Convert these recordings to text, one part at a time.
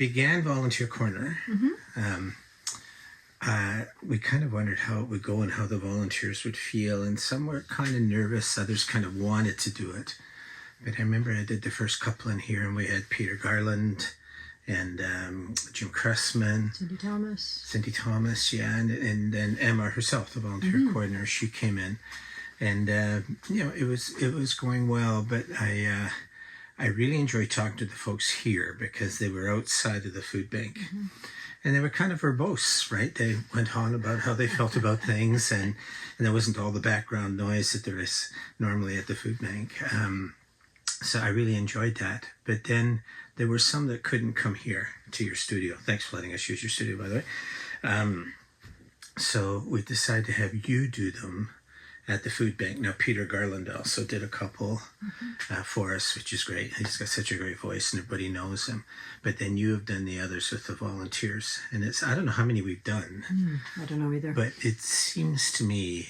began Volunteer Corner, we kind of wondered how it would go and how the volunteers would feel. And some were kind of nervous, others kind of wanted to do it. But I remember I did the first couple in here, and we had Peter Garland and Jim Cressman. Cindy Thomas, yeah. And then Emma herself, the volunteer coordinator, she came in. And, it was going well, but I really enjoyed talking to the folks here because they were outside of the food bank. And they were kind of verbose, right? They went on about how they felt about things, and there wasn't all the background noise that there is normally at the food bank. So I really enjoyed that. But then there were some that couldn't come here to your studio. Thanks for letting us use your studio, by the way. So we decided to have you do them at the food bank. Now, Peter Garland also did a couple for us, which is great. He's got such a great voice and everybody knows him. But then you have done the others with the volunteers. And I don't know how many we've done. I don't know either. But it seems to me,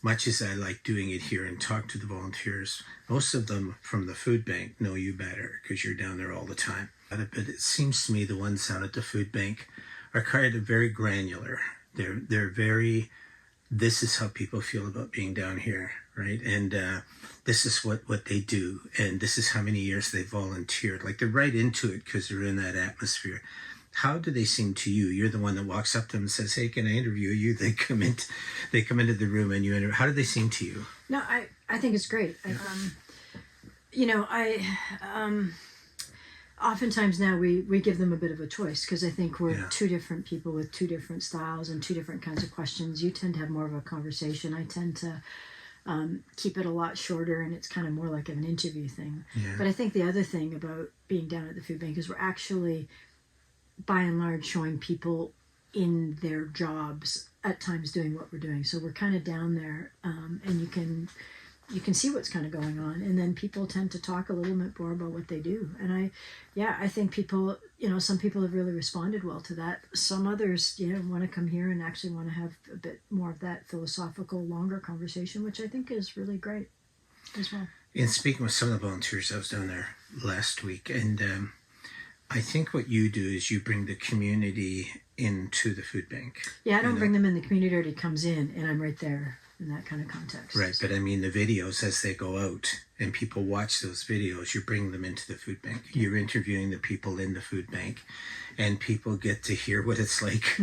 much as I like doing it here and talk to the volunteers, most of them from the food bank know you better because you're down there all the time. But it seems to me the ones down at the food bank are kind of very granular. They're very, this is how people feel about being down here, right? And this is what they do. And this is how many years they volunteered. Like they're right into it because they're in that atmosphere. How do they seem to you? You're the one that walks up to them and says, "Hey, can I interview you?" They come into the room and you interview. How do they seem to you? No, I think it's great. Oftentimes now we give them a bit of a choice because I think we're two different people with two different styles and two different kinds of questions. You tend to have more of a conversation. I tend to keep it a lot shorter, and it's kind of more like an interview thing. Yeah. But I think the other thing about being down at the food bank is we're actually, by and large, showing people in their jobs at times doing what we're doing. So we're kind of down there, and you can see what's kind of going on, and then people tend to talk a little bit more about what they do. And I think people, some people have really responded well to that. Some others, want to come here and actually want to have a bit more of that philosophical, longer conversation, which I think is really great as well. In speaking with some of the volunteers, I was down there last week, and I think what you do is you bring the community into the food bank. Yeah, I don't bring them in. The community already comes in, and I'm right there in that kind of context. Right, but I mean the videos as they go out and people watch those videos, you bring them into the food bank. Yeah. You're interviewing the people in the food bank, and people get to hear what it's like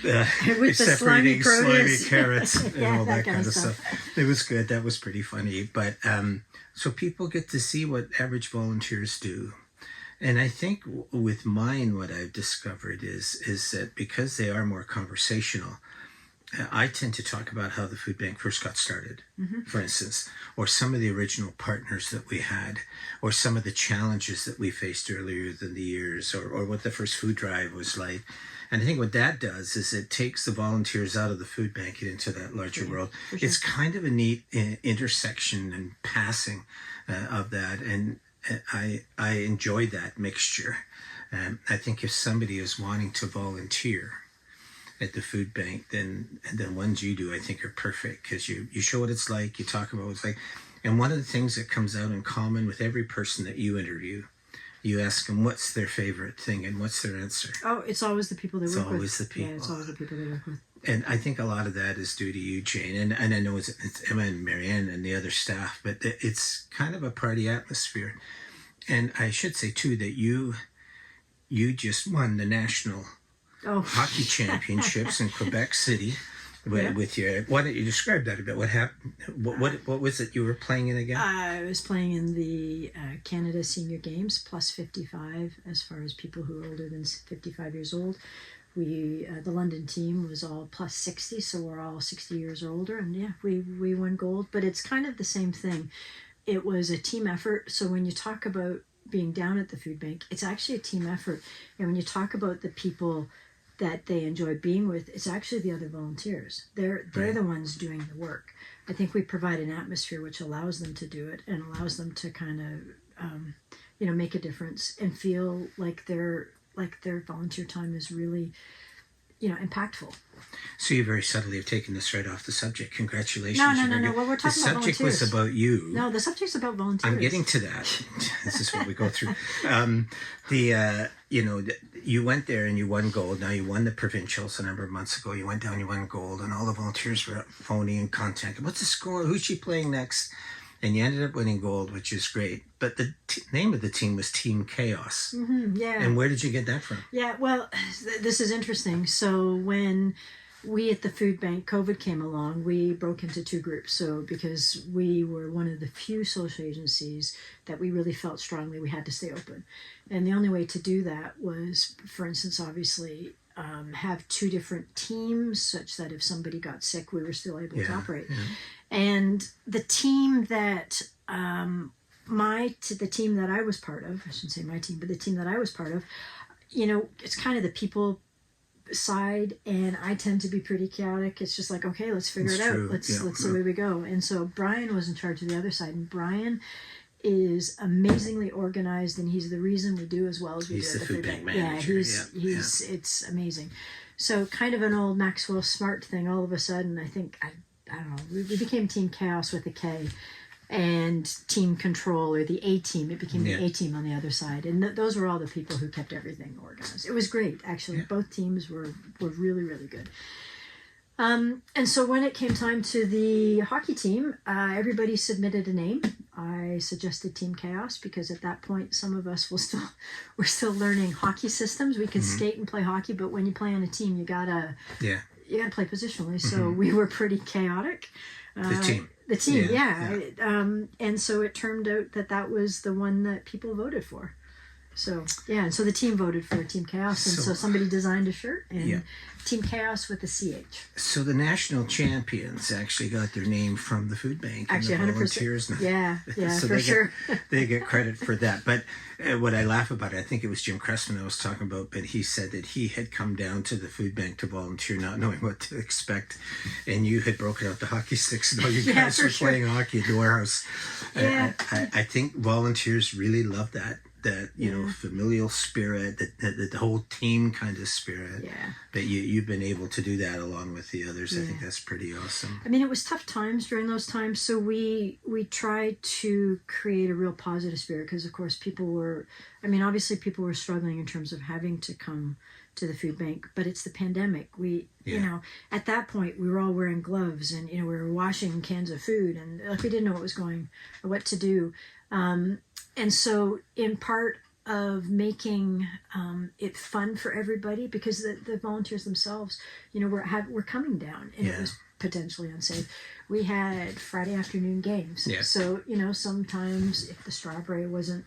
with separating slimy carrots and all that kind of stuff. It was good. That was pretty funny. But so people get to see what average volunteers do. And I think with mine, what I've discovered is that because they are more conversational, I tend to talk about how the food bank first got started, for instance, or some of the original partners that we had, or some of the challenges that we faced earlier than the years, or what the first food drive was like. And I think what that does is it takes the volunteers out of the food bank and into that larger world. Sure. It's kind of a neat intersection and passing of that. And I enjoy that mixture. I think if somebody is wanting to volunteer at the food bank, then the ones you do I think are perfect because you show what it's like, you talk about what it's like. And one of the things that comes out in common with every person that you interview, you ask them what's their favorite thing and what's their answer. Oh, it's always the people they work with. It's always the people. Yeah, it's always the people they work with. And I think a lot of that is due to you, Jane, and I know it's Emma and Marianne and the other staff, but it's kind of a party atmosphere. And I should say too that you just won the national hockey championships in Quebec City with your. Why don't you describe that a bit? What happened? What was it you were playing in again? I was playing in the Canada Senior Games plus 55 as far as people who are older than 55 years old. We the London team was all plus 60, so we're all 60 years or older, and we won gold. But it's kind of the same thing. It was a team effort. So when you talk about being down at the food bank, it's actually a team effort. And when you talk about the people that they enjoy being with, it's actually the other volunteers. They're the ones doing the work. I think we provide an atmosphere which allows them to do it and allows them to kind of, make a difference and feel like their volunteer time is really impactful. So you very subtly have taken this right off the subject. Congratulations. No. Well, we're talking about volunteers. The subject was about you. No, the subject's about volunteers. I'm getting to that. This is what we go through. You went there and you won gold. Now you won the provincials a number of months ago. You went down, you won gold, and all the volunteers were phoning and contacting. What's the score? Who's she playing next? And you ended up winning gold, which is great. But the name of the team was Team Chaos. Mm-hmm, yeah. And where did you get that from? Yeah, well, this is interesting. So when we at the food bank, COVID came along, we broke into two groups. So because we were one of the few social agencies that we really felt strongly we had to stay open. And the only way to do that was, for instance, obviously, have two different teams such that if somebody got sick, we were still able to operate. Yeah. And the team that the team that I was part of, I shouldn't say my team, but the team that I was part of, it's kind of the people side, and I tend to be pretty chaotic. It's just like, okay, let's figure it out. Let's away we go. And so Brian was in charge of the other side, and Brian is amazingly organized, and he's the reason we do as well as we do at the food bank manager. Yeah, it's amazing. So kind of an old Maxwell Smart thing. All of a sudden, I think I don't know. We became Team Chaos with a K, and Team Control, or the A team. It became the A team on the other side, and those were all the people who kept everything organized. It was great, actually. Yeah. Both teams were really, really good. And so when it came time to the hockey team, everybody submitted a name. I suggested Team Chaos because at that point, some of us were still learning hockey systems. We could skate and play hockey, but when you play on a team, you gotta play positionally. So we were pretty chaotic. The team, yeah. And so it turned out that was the one that people voted for. So, and so the team voted for Team Chaos, and so somebody designed a shirt, and Team Chaos with a CH. So the national champions actually got their name from the food bank. Actually, and the 100%. Volunteers. Yeah, so for sure. They get credit for that. But what I laugh about, I think it was Jim Cressman I was talking about, but he said that he had come down to the food bank to volunteer, not knowing what to expect, and you had broken out the hockey sticks, and all you guys were playing hockey at the warehouse. Yeah. I think volunteers really love that familial spirit, that the whole team kind of spirit. Yeah. That you've been able to do that along with the others. I think that's pretty awesome. I mean, it was tough times during those times, so we tried to create a real positive spirit because, of course, obviously people were struggling in terms of having to come to the food bank, but it's the pandemic. At that point we were all wearing gloves, and we were washing cans of food, and we didn't know what to do. And so in part of making it fun for everybody, because the volunteers themselves, were coming down, and it was potentially unsafe. We had Friday afternoon games. Yeah. So, sometimes if the strawberry wasn't,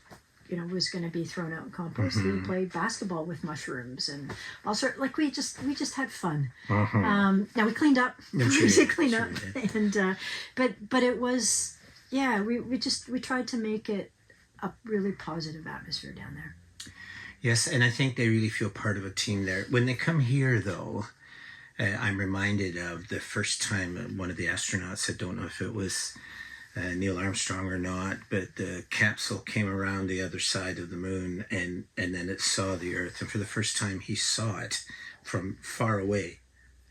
was going to be thrown out in compost, we would play basketball with mushrooms and all sorts. We just had fun. Now we cleaned up. We cleaned up. And but it was, we tried to make it a really positive atmosphere down there. Yes, and I think they really feel part of a team there. When they come here, though, I'm reminded of the first time one of the astronauts, I don't know if it was Neil Armstrong or not, but the capsule came around the other side of the moon, and then it saw the Earth. And for the first time, he saw it from far away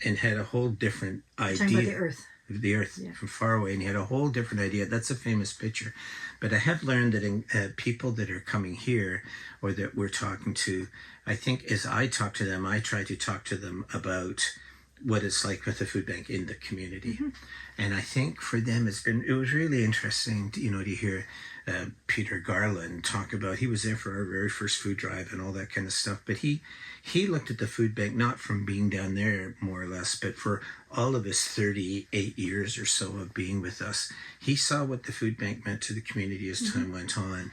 and had a whole different idea. Talking about the Earth. The Earth from far away, and he had a whole different idea. That's a famous picture. But I have learned that people that are coming here, or that we're talking to, I think as I talk to them, I try to talk to them about what it's like with the food bank in the community. And I think for them it was really interesting to hear Peter Garland talk about, he was there for our very first food drive and all that kind of stuff, but he looked at the food bank not from being down there more or less, but for all of his 38 years or so of being with us. He saw what the food bank meant to the community as time went on,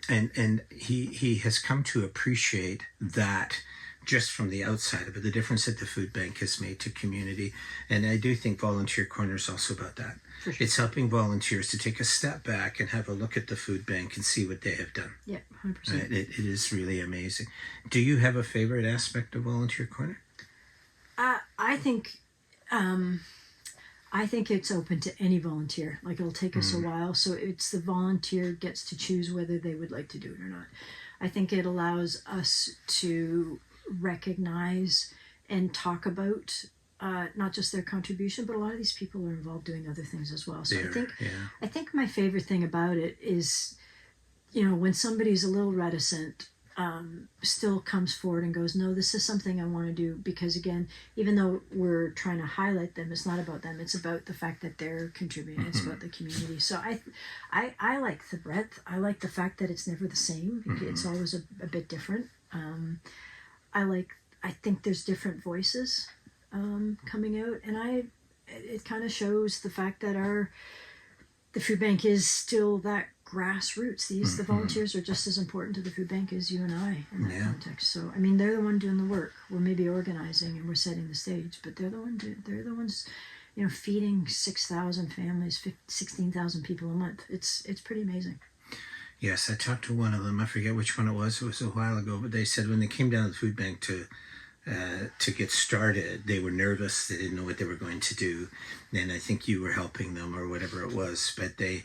and he has come to appreciate that just from the outside of it, the difference that the food bank has made to community. And I do think Volunteer Corner is also about that. For sure. It's helping volunteers to take a step back and have a look at the food bank and see what they have done. Yeah, 100%. It is really amazing. Do you have a favorite aspect of Volunteer Corner? I think it's open to any volunteer. It'll take us a while, so it's the volunteer gets to choose whether they would like to do it or not. I think it allows us to recognize and talk about not just their contribution, but a lot of these people are involved doing other things as well. So I think my favorite thing about it is, when somebody's a little reticent, still comes forward and goes, no, this is something I want to do. Because again, even though we're trying to highlight them, it's not about them. It's about the fact that they're contributing. It's about the community. So I like the breadth. I like the fact that it's never the same. It's always a bit different. I think there's different voices coming out, and it kind of shows the fact that the food bank is still that grassroots. The volunteers are just as important to the food bank as you and I in that context. So I mean, they're the one doing the work. We're maybe organizing and we're setting the stage, but they're the ones feeding 6,000 families, 16,000 people a month. It's pretty amazing. Yes, I talked to one of them. I forget which one it was. It was a while ago, but they said when they came down to the food bank to get started, they were nervous. They didn't know what they were going to do. And I think you were helping them or whatever it was. But they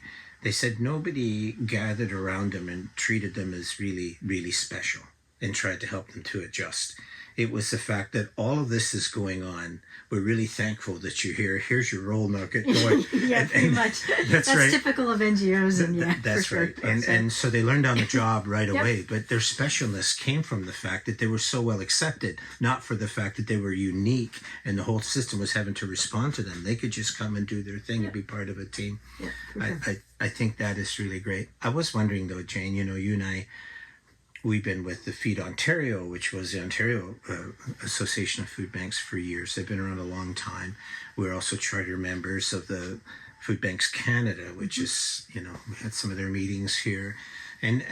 said nobody gathered around them and treated them as really, really special and tried to help them to adjust. It was the fact that all of this is going on. We're really thankful that you're here. Here's your roll, now get going. Pretty much. That's right. Typical of NGOs. And that's right. Sure. And so they learned on the job right away. But their specialness came from the fact that they were so well accepted, not for the fact that they were unique and the whole system was having to respond to them. They could just come and do their thing and be part of a team. Yeah, sure. I think that is really great. I was wondering, though, Jane, you and I, we've been with the Feed Ontario, which was the Ontario Association of Food Banks for years. They've been around a long time. We're also charter members of the Food Banks Canada, which is, we had some of their meetings here. And,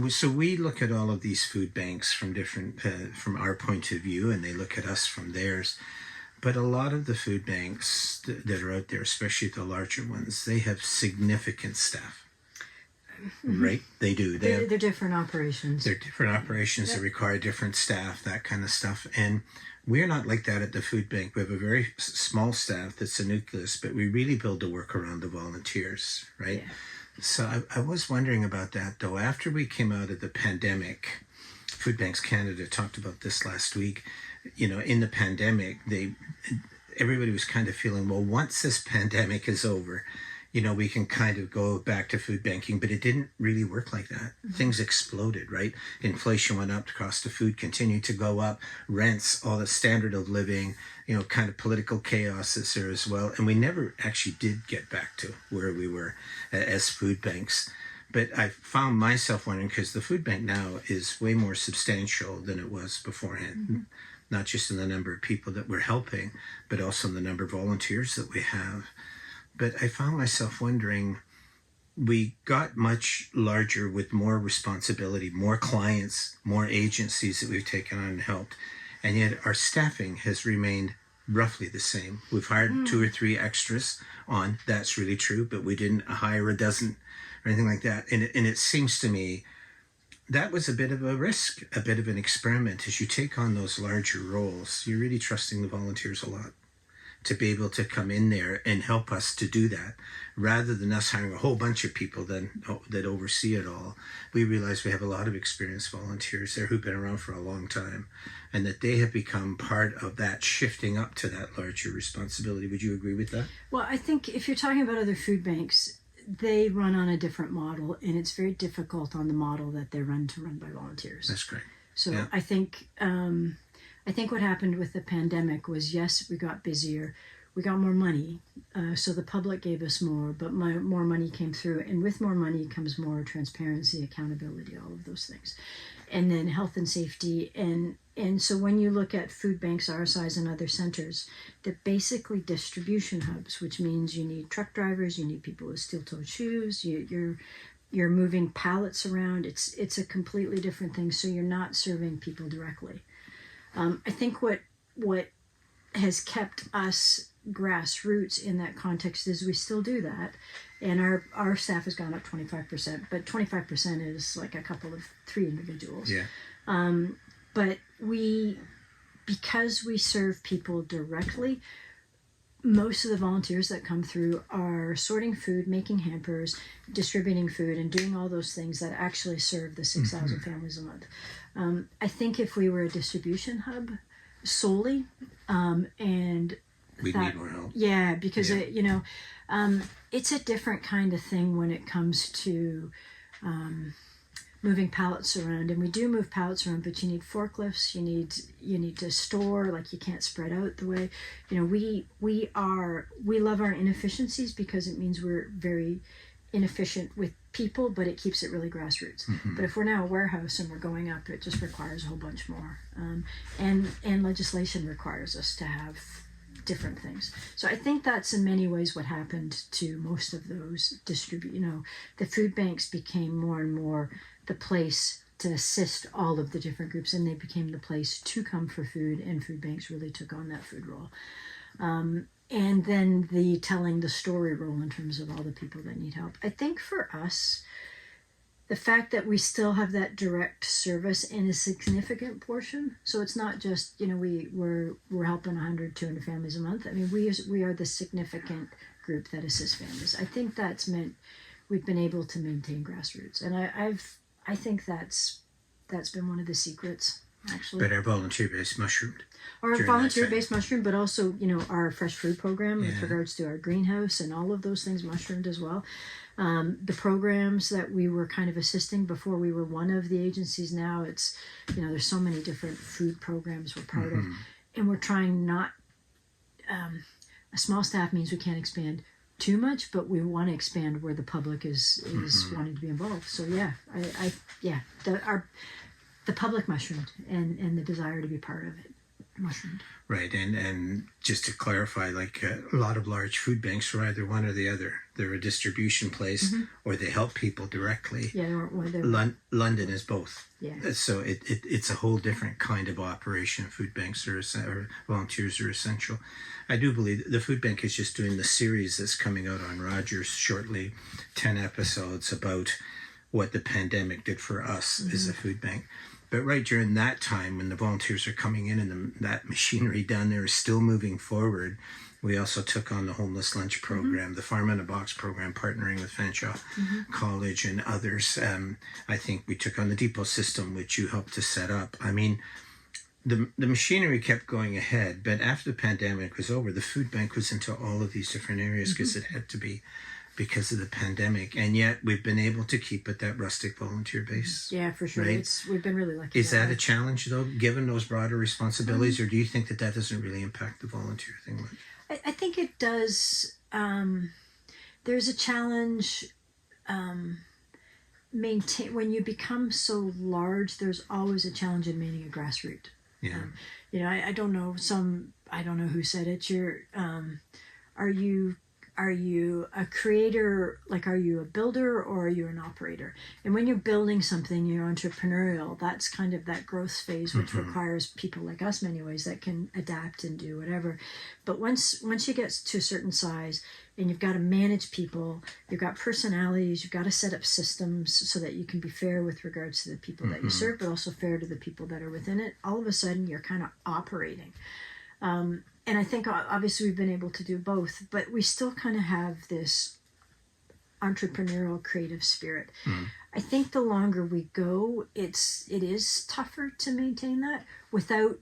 so we look at all of these food banks from from our point of view, and they look at us from theirs. But a lot of the food banks that are out there, especially the larger ones, they have significant staff. Right? They do. They're different operations. They're different operations that require different staff, that kind of stuff. And we're not like that at the food bank. We have a very small staff that's a nucleus, but we really build the work around the volunteers, right? Yeah. So I was wondering about that, though. After we came out of the pandemic, Food Banks Canada talked about this last week. In the pandemic, everybody was kind of feeling, well, once this pandemic is over, we can kind of go back to food banking, but it didn't really work like that. Things exploded, right? Inflation went up, the cost of food continued to go up, rents, all the standard of living, kind of political chaos is there as well. And we never actually did get back to where we were as food banks. But I found myself wondering, because the food bank now is way more substantial than it was beforehand, not just in the number of people that we're helping, but also in the number of volunteers that we have. But I found myself wondering, we got much larger with more responsibility, more clients, more agencies that we've taken on and helped. And yet our staffing has remained roughly the same. We've hired 2 or 3 extras on. That's really true, but we didn't hire a dozen or anything like that. And it seems to me that was a bit of a risk, a bit of an experiment. As you take on those larger roles, you're really trusting the volunteers a lot to be able to come in there and help us to do that, rather than us hiring a whole bunch of people that oversee it all. We realize we have a lot of experienced volunteers there who've been around for a long time, and that they have become part of that shifting up to that larger responsibility. Would you agree with that? Well, I think if you're talking about other food banks, they run on a different model, and it's very difficult on the model that they run to run by volunteers. That's great. So I think what happened with the pandemic was, yes, we got busier, we got more money, so the public gave us more, but more money came through, and with more money comes more transparency, accountability, all of those things, and then health and safety, and so when you look at food banks our size and other centers, they're basically distribution hubs, which means you need truck drivers, you need people with steel-toed shoes, you're moving pallets around. It's a completely different thing, so you're not serving people directly. I think what has kept us grassroots in that context is we still do that, and our staff has gone up 25%, but 25% is like a couple of 3 individuals. Yeah. But because we serve people directly, most of the volunteers that come through are sorting food, making hampers, distributing food, and doing all those things that actually serve the 6,000 families a month. I think if we were a distribution hub, solely, and We need more help. yeah, because Yeah. it's a different kind of thing when it comes to moving pallets around, and we do move pallets around, but you need forklifts, you need to store, like you can't spread out the way, we love our inefficiencies because it means we're very inefficient with people, but it keeps it really grassroots. But if we're now a warehouse and we're going up, it just requires a whole bunch more, and legislation requires us to have different things. So I think that's in many ways what happened to most of those the food banks became more and more the place to assist all of the different groups, and they became the place to come for food, and food banks really took on that food role. And then the telling the story role in terms of all the people that need help. I think for us, the fact that we still have that direct service in a significant portion, so it's not just we're helping 100, 200 families a month. I mean, we are the significant group that assists families. I think that's meant we've been able to maintain grassroots, and I think that's been one of the secrets, actually. But our volunteer-based mushroomed. Our volunteer-based mushroom, but also our fresh food program with regards to our greenhouse and all of those things mushroomed as well. The programs that we were kind of assisting before we were one of the agencies, now it's there's so many different food programs we're part of, and we're trying not a small staff means we can't expand too much, but we want to expand where the public is wanting to be involved. So the public mushroomed, and the desire to be part of it mushroomed. Right, and just to clarify, like a lot of large food banks are either one or the other. They're a distribution place, or they help people directly. Yeah, London is both. Yeah. So it's a whole different kind of operation. Food banks or volunteers are essential. I do believe the food bank is just doing the series that's coming out on Rogers shortly, 10 episodes about what the pandemic did for us as a food bank. But right during that time, when the volunteers are coming in and that machinery down there is still moving forward, we also took on the homeless lunch program, the Farm in a Box program, partnering with Fanshawe College and others. I think we took on the depot system, which you helped to set up. I mean, the machinery kept going ahead, but after the pandemic was over, the food bank was into all of these different areas because it had to be, because of the pandemic, and yet we've been able to keep it that rustic volunteer base. Yeah, for sure. Right? We've been really lucky. Is that a challenge, though, given those broader responsibilities, or do you think that doesn't really impact the volunteer thing much? I think it does. There's a challenge. When you become so large, there's always a challenge in maintaining a grassroots. Yeah. I don't know. I don't know who said it. Are you a creator, like are you a builder or are you an operator? And when you're building something, you're entrepreneurial. That's kind of that growth phase, which requires people like us in many ways that can adapt and do whatever. But once you get to a certain size and you've got to manage people, you've got personalities, you've got to set up systems so that you can be fair with regards to the people that you serve, but also fair to the people that are within it. All of a sudden, you're kind of operating. And I think obviously we've been able to do both, but we still kind of have this entrepreneurial creative spirit. I think the longer we go, it is tougher to maintain that without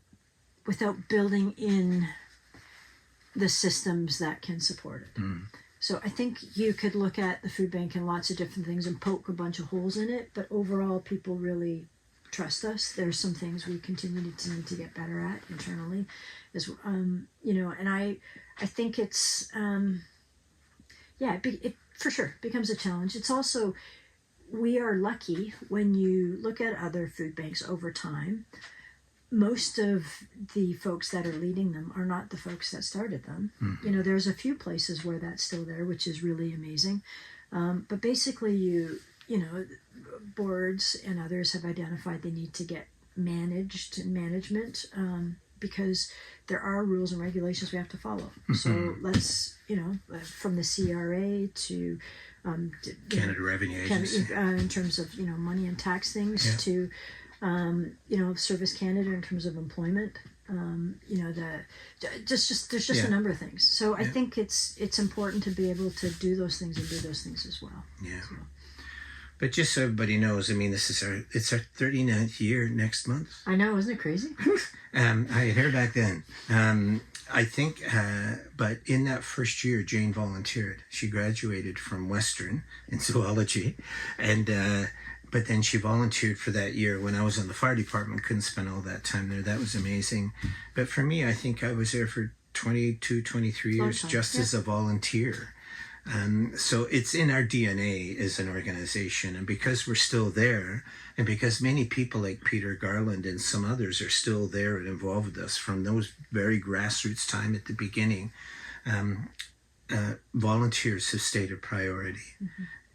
building in the systems that can support it. So I think you could look at the food bank and lots of different things and poke a bunch of holes in it, but overall people really trust us. There's some things we continue to need to get better at internally, and I think it's it for sure becomes a challenge. It's also, we are lucky when you look at other food banks over time. Most of the folks that are leading them are not the folks that started them. There's a few places where that's still there, which is really amazing. But basically boards and others have identified the need to get management because there are rules and regulations we have to follow. So let's, from the CRA to Canada Revenue Agency, in terms of money and tax things, to Service Canada in terms of employment. There's just a number of things. So I think it's important to be able to do those things and do those things as well. Yeah. So. But just so everybody knows, I mean, it's our 39th year next month. I know, isn't it crazy? I had her back then. I think, but in that first year, Jane volunteered. She graduated from Western in zoology, and but then she volunteered for that year when I was in the fire department. Couldn't spend all that time there. That was amazing. But for me, I think I was there for 22, 23 years just as a volunteer. So it's in our DNA as an organization, and because we're still there, and because many people like Peter Garland and some others are still there and involved with us from those very grassroots time at the beginning, volunteers have stayed a priority,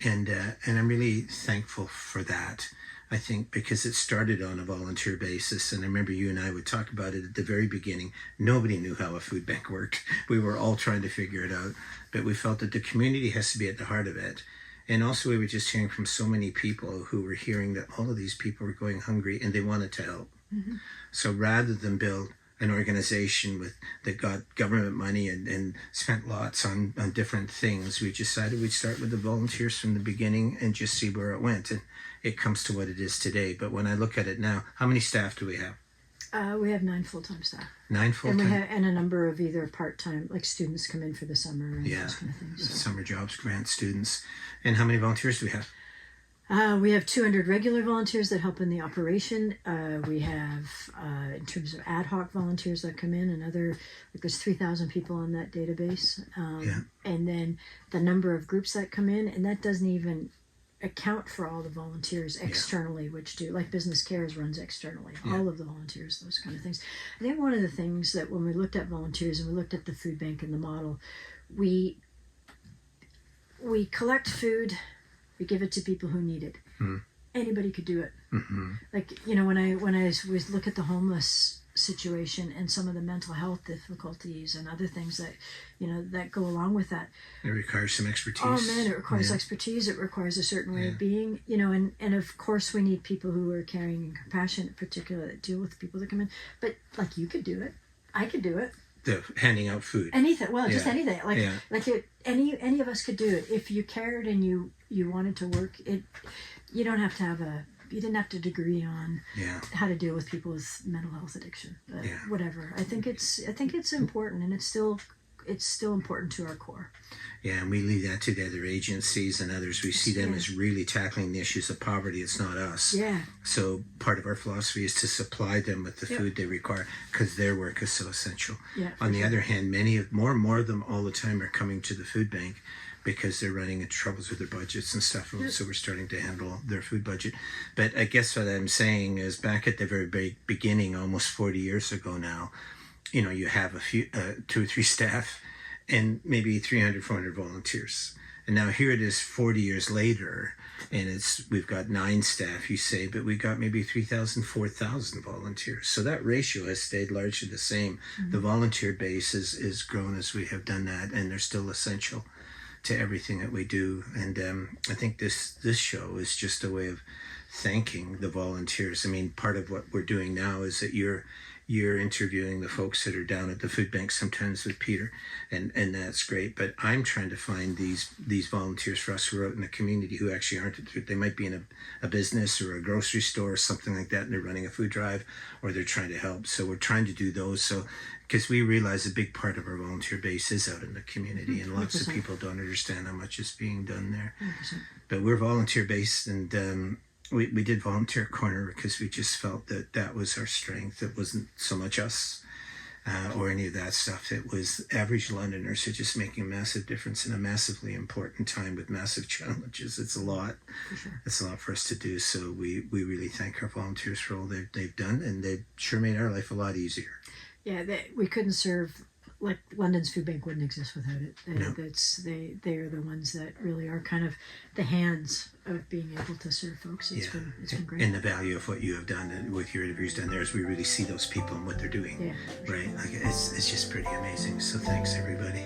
and I'm really thankful for that. I think because it started on a volunteer basis, and I remember you and I would talk about it at the very beginning. Nobody knew how a food bank worked. We were all trying to figure it out, but we felt that the community has to be at the heart of it. And also we were just hearing from so many people who were hearing that all of these people were going hungry and they wanted to help. So rather than build an organization that got government money and spent lots on different things, we decided we'd start with the volunteers from the beginning and just see where it went. And it comes to what it is today. But when I look at it now, how many staff do we have? We have 9 full-time staff. 9 full-time? And a number of either part-time, like students come in for the summer and those kind of things. So. Summer jobs, grant students. And how many volunteers do we have? We have 200 regular volunteers that help in the operation. We have, in terms of ad hoc volunteers that come in, there's 3,000 people on that database. And then the number of groups that come in, and that doesn't even account for all the volunteers externally, which do, like Business Cares runs externally, all of the volunteers, those kind of things. I think one of the things that when we looked at volunteers and we looked at the food bank and the model, we collect food, we give it to people who need it. Anybody could do it. Like, when I was look at the homeless situation and some of the mental health difficulties and other things that that go along with that, it requires some expertise. Oh man, it requires expertise. It requires a certain way of being, and of course we need people who are caring and compassionate, particularly that deal with people that come in. But like, you could do it, I could do it. Handing out food, anything, just anything, any of us could do it if you cared and you wanted to work it. You don't have to have you didn't have to degree on how to deal with people with mental health addiction, but whatever. I think it's important, and it's still important to our core. Yeah, and we leave that to the other agencies and others. We see them as really tackling the issues of poverty. It's not us. Yeah. So part of our philosophy is to supply them with the food they require, because their work is so essential. Yeah, on the other hand, more and more of them all the time are coming to the food bank because they're running into troubles with their budgets and stuff. So we're starting to handle their food budget. But I guess what I'm saying is, back at the very beginning, almost 40 years ago now, you have a few, 2 or 3 staff and maybe 300, 400 volunteers. And now here it is 40 years later, and we've got 9 staff, you say, but we got maybe 3,000, 4,000 volunteers. So that ratio has stayed largely the same. The volunteer base is grown as we have done that, and they're still essential to everything that we do. And I think this show is just a way of thanking the volunteers. I mean, part of what we're doing now is that you're interviewing the folks that are down at the food bank sometimes with Peter, and that's great. But I'm trying to find these volunteers for us who are out in the community who actually aren't. They might be in a business or a grocery store or something like that, and they're running a food drive, or they're trying to help. So we're trying to do those. So because we realize a big part of our volunteer base is out in the community, and lots 100%. Of people don't understand how much is being done there. 100%. But we're volunteer based, and we did Volunteer Corner because we just felt that was our strength. It wasn't so much us or any of that stuff. It was average Londoners who are just making a massive difference in a massively important time with massive challenges. It's a lot. For sure. It's a lot for us to do. So we really thank our volunteers for all they've done, and they've sure made our life a lot easier. Yeah, we couldn't serve, like London's Food Bank wouldn't exist without it. They are the ones that really are kind of the hands of being able to serve folks. It's been great. And the value of what you have done with your interviews done there is we really see those people and what they're doing. Yeah, right. Like it's just pretty amazing. So thanks everybody.